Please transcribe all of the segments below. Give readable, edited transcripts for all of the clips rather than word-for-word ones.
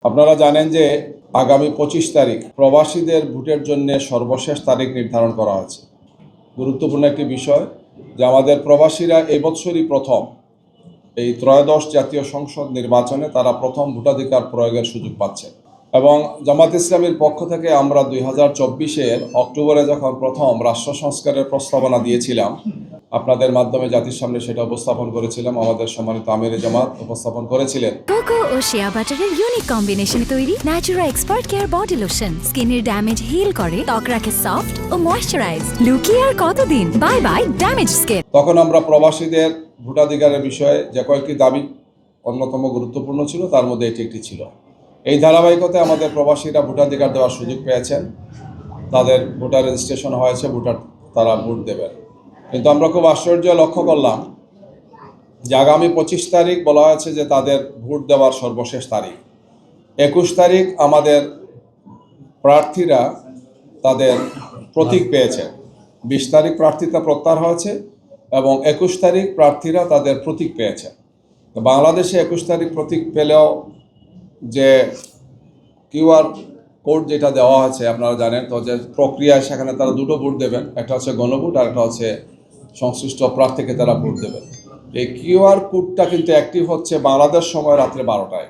আপনারা জানেন যে আগামী 25 তারিখ প্রবাসীদের ভোটের জন্য সর্বশেষ তারিখ নির্ধারণ করা হয়েছে। গুরুত্বপূর্ণ একটি বিষয় যে আমাদের প্রবাসীরা এই বছরই প্রথম এই ত্রয়োদশ জাতীয় সংসদ নির্বাচনে তারা প্রথম ভোটাধিকার প্রয়োগের সুযোগ পাচ্ছে। এবং জামাত ইসলামীর পক্ষ থেকে আমরা 2024-এর অক্টোবরে যখন প্রথম রাষ্ট্র সংস্কারের প্রস্তাবনা দিয়েছিলাম, আপনাদের মাধ্যমে জাতির সামনে সেটা উপস্থাপন করেছিলাম। আমাদের সম্মানিত আমিরে জামাত উপস্থাপন করেছিলেন। কোকো ও শিয়া বাটারের ইউনিক কম্বিনেশনে তৈরি Natura expert care body lotion স্কিনের ড্যামেজ হিল করে, ত্বক রাখে সফট ও ময়েশ্চারাইজড। লুকিয়ে আর কতদিন, বাই বাই ড্যামেজ স্কিন। তখন আমরা প্রবাসীদের ভোটাধিকারের বিষয়ে যে কয়েকটি দাবি অন্যতম গুরুত্বপূর্ণ ছিল, তার মধ্যে এটি একটি ছিল। এই ধারাবাহিকতায় আমাদের প্রবাসীরা ভোটাধিকার দেওয়ার সুযোগ পেয়েছেন, তাদের ভোটার রেজিস্ট্রেশন হয়েছে, তারা ভোট দেবেন। কিন্তু আমরা খুব আশ্চর্য লক্ষ্য করলাম যে আগামী 25 তারিখ বলা হয়েছে যে তাদের ভোট দেওয়ার সর্বশেষ তারিখ। 21 তারিখ আমাদের প্রার্থীরা তাদের প্রতীক পেয়েছে। 20 তারিখ প্রার্থিতা প্রত্যাহার হয়েছে এবং 21 তারিখ প্রার্থীরা তাদের প্রতীক পেয়েছে। বাংলাদেশে 21 তারিখ প্রতীক পেলেও যে কিউআর কোড যেটা দেওয়া হয়েছে আপনারা জানেন তো, যে প্রক্রিয়ায় সেখানে তারা দুটো ভোট দেবেন, একটা হচ্ছে গণভোট আর একটা হচ্ছে সংশ্লিষ্ট প্রার্থীকে তারা ভোট দেবেন। এই কিউআর কোডটা কিন্তু অ্যাক্টিভ হচ্ছে বাংলাদেশ সময় রাত্রে 12টায়।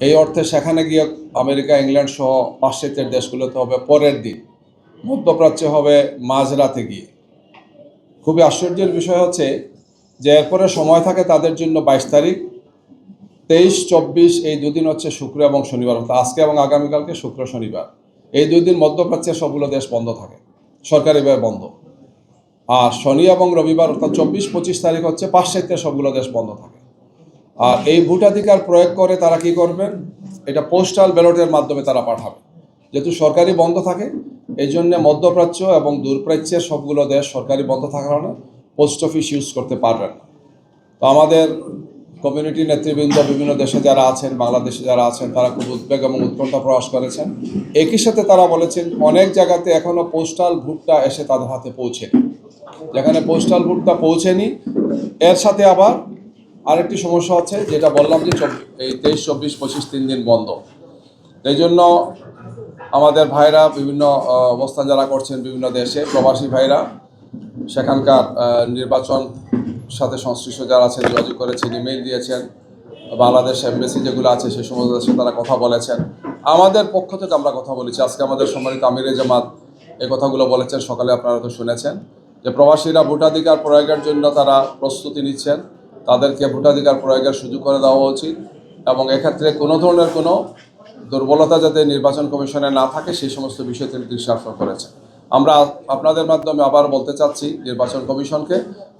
এই অর্থে সেখানে গিয়ে আমেরিকা, ইংল্যান্ড সহ পাশ্চাত্যের দেশগুলোতে হবে পরের দিন, মধ্যপ্রাচ্যে হবে মাঝরাতে গিয়ে। খুবই আশ্চর্যের বিষয় হচ্ছে যে এরপরে সময় থাকে তাদের জন্য 22 তারিখ, 23-24 এই দুদিন হচ্ছে শুক্র এবং শনিবার, অর্থাৎ আজকে এবং আগামীকালকে শুক্র শনিবার। এই দুই দিন মধ্যপ্রাচ্যের সবগুলো দেশ বন্ধ থাকে, সরকারিভাবে বন্ধ। আর শনি এবং রবিবার অর্থাৎ 24-25 তারিখ হচ্ছে পাশ্চাত্যের সবগুলো দেশ বন্ধ থাকে। আর এই ভোটাধিকার প্রয়োগ করে তারা কি করবেন, এটা পোস্টাল ব্যালটের মাধ্যমে তারা পাঠাবে। যেহেতু সরকারি বন্ধ থাকে, এই জন্যে মধ্যপ্রাচ্য এবং দূরপ্রাচ্যের সবগুলো দেশ সরকারি বন্ধ থাকার কারণে পোস্ট অফিস ইউজ করতে পারবেন না। তো আমাদের কমিউনিটি নেতৃবৃন্দ বিভিন্ন দেশে যারা আছেন, বাংলাদেশে যারা আছেন, তারা খুব উদ্বেগ এবং উৎকণ্ঠা প্রকাশ করেছেন। একই সাথে তারা বলেছেন অনেক জায়গাতে এখনও পোস্টাল ভোটটা এসে তাদের হাতে পৌঁছেনি। যেখানে পোস্টাল ভোটটা পৌঁছেনি, এর সাথে আবার আরেকটি সমস্যা হচ্ছে, যেটা বললাম যে এই 23-24-25 3 দিন বন্ধ। এই জন্য আমাদের ভাইরা বিভিন্ন অবস্থান যারা করছেন বিভিন্ন দেশে, প্রবাসী ভাইরা সেখানকার নির্বাচন সাথে সংশ্লিষ্ট যারা আছেন যোগাযোগ করেছেন, ইমেইল দিয়েছেন, বাংলাদেশ এমবেসি যেগুলো আছে সেই সমস্ত দেশে তারা কথা বলেছেন। আমাদের পক্ষ থেকে আমরা কথা বলেছি। আজকে আমাদের সম্মানিত আমিরে জামাত এই কথাগুলো বলেছেন, সকালে আপনারা তো শুনেছেন যে প্রবাসীরা ভোটাধিকার প্রয়োগের জন্য তারা প্রস্তুতি নিচ্ছেন, তাদেরকে ভোটাধিকার প্রয়োগের সুযোগ করে দেওয়া উচিত এবং এক্ষেত্রে কোনো ধরনের কোনো দুর্বলতা যাতে নির্বাচন কমিশনে না থাকে সেই সমস্ত বিষয় তিনি দৃষ্টি আকর্ষণ করেছেন। আমরা আপনাদের মাধ্যমে আবার বলতে চাচ্ছি নির্বাচন কমিশনকে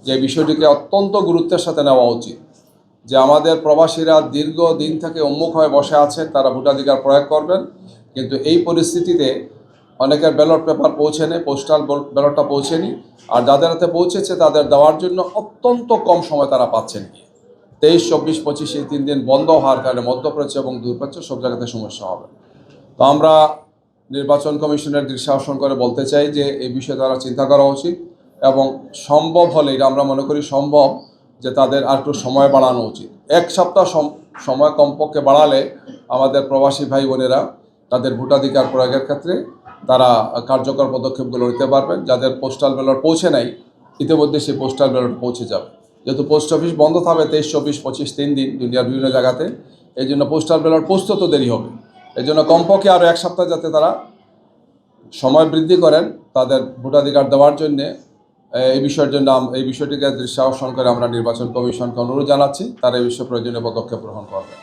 যে বিষয়টিকে অত্যন্ত গুরুত্বের সাথে নেওয়া উচিত, যে আমাদের প্রবাসীরা দীর্ঘদিন থেকে উন্মুখ হয়ে বসে আছেন, তারা ভোটাধিকার প্রয়োগ করবেন, কিন্তু এই পরিস্থিতিতে অনেকের ব্যালট পেপার পৌঁছেনি, পোস্টাল ব্যালটটা পৌঁছেনি, আর যাদের হাতে পৌঁছেছে তাদের দেওয়ার জন্য অত্যন্ত কম সময় তারা পাচ্ছেন। 23-24-25 এই 3 দিন বন্ধ হওয়ার কারণে মধ্যপ্রাচ্য এবং দূরপ্রাচ্য সব জায়গাতে সমস্যা হবে। তো আমরা নির্বাচন কমিশনের দৃষ্টি আকর্ষণ করে বলতে চাই যে এই বিষয়ে তারা চিন্তা করা উচিত এবং সম্ভব হলে, এটা আমরা মনে করি সম্ভব, যে তাদের আর একটু সময় বাড়ানো উচিত। 1 সপ্তাহ সময় কমপক্ষে বাড়ালে আমাদের প্রবাসী ভাই বোনেরা তাদের ভোটাধিকার প্রয়োগের ক্ষেত্রে তারা কার্যকর পদক্ষেপগুলো নিতে পারবেন। যাদের পোস্টাল ব্যালট পৌঁছে নাই, ইতিমধ্যে সেই পোস্টাল ব্যালট পৌঁছে যাবে। যেহেতু পোস্ট অফিস বন্ধ থাকবে 23-24-25 3 দিন দুনিয়ার বিভিন্ন জায়গাতে, এই জন্য পোস্টাল ব্যালট পৌঁছতে তো দেরি হবে। এই জন্য কমপক্ষে আরও 1 সপ্তাহ যাতে তারা সময় বৃদ্ধি করেন তাদের ভোটাধিকার দেওয়ার জন্যে, এই বিষয়টিকে দৃষ্টি আকর্ষণ করে আমরা নির্বাচন কমিশনকে অনুরোধ জানাচ্ছি তারা এই বিষয়ে প্রয়োজনীয় পদক্ষেপ গ্রহণ করবেন।